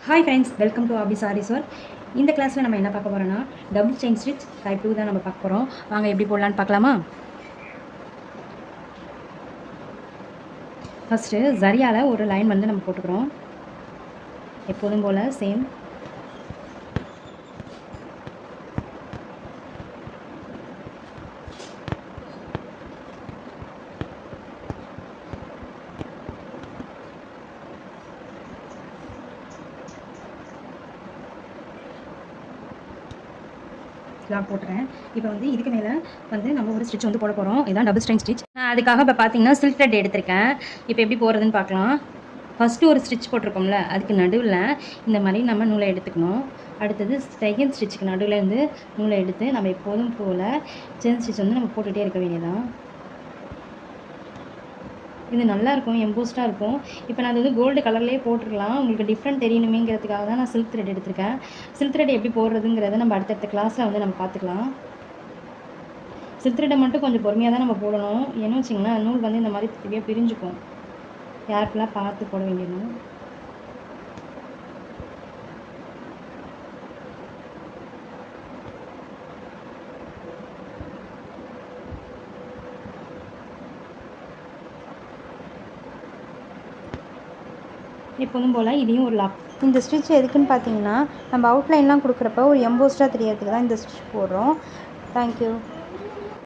Hi friends, welcome to Abi sarees work. இந்த கிளாஸில் நம்ம என்ன பார்க்க போகிறோன்னா டபுள் செயின் ஸ்டிச் டைப் 2 தான் நம்ம பார்க்க போகிறோம். வாங்க எப்படி போடலான்னு பார்க்கலாமா. ஃபஸ்ட்டு ஜரியால் ஒரு லைன் வந்து நம்ம போட்டுக்கிறோம். எப்போதும் போல் சேம். நான் போட்டுறேன். இப்போ வந்து இதுக்கு மேலே வந்து நம்ம ஒரு ஸ்டிச் வந்து போட போகிறோம். இதுதான் டபுள் ஸ்ட்ரைன் ஸ்டிச். அதுக்காக இப்போ பார்த்தீங்கன்னா சில்க் த்ரெட் எடுத்திருக்கேன். இப்போ எப்படி போகிறதுன்னு பார்க்கலாம். ஃபஸ்ட்டு ஒரு ஸ்டிச் போட்டிருக்கோம்ல, அதுக்கு நடுவில் இந்த மாதிரி நம்ம நூலை எடுத்துக்கணும். அடுத்தது செகண்ட் ஸ்டிச்சுக்கு நடுவில் இருந்து நூலை எடுத்து நம்ம எப்போதும் போல் செயின் ஸ்டிச் வந்து நம்ம போட்டுகிட்டே இருக்க வேண்டியதான். இது நல்லாயிருக்கும், எம்போஸ்டாக இருக்கும். இப்போ நான் அது வந்து கோல்டு கலர்லேயே போட்டுருக்கலாம். உங்களுக்கு டிஃப்ரெண்ட் தெரியணுமேங்கிறதுக்காக தான் நான் சில்க் த்ரெட் எடுத்திருக்கேன். சில்க் த்ரெட் எப்படி போடுறதுங்கிறத நம்ம அடுத்தடுத்த கிளாஸில் வந்து நம்ம பார்த்துக்கலாம். சில்க் த்ரெட்டை மட்டும் கொஞ்சம் பொறுமையாக தான் நம்ம போடணும். ஏன்னு வச்சிங்களேன், நூல் வந்து இந்த மாதிரி திவ்யா பிரிஞ்சுக்கும். யாருக்கெல்லாம் பார்த்து போட வேண்டியதும். எப்போதும் போல் இதையும் ஒரு லாக். இந்த ஸ்டிச் எதுக்குன்னு பார்த்தீங்கன்னா, நம்ம அவுட்லைன்லாம் கொடுக்குறப்ப ஒரு எம்போஸ்டாக தெரியறதுக்கு தான் இந்த ஸ்டிச் போடுறோம். தேங்க்யூ.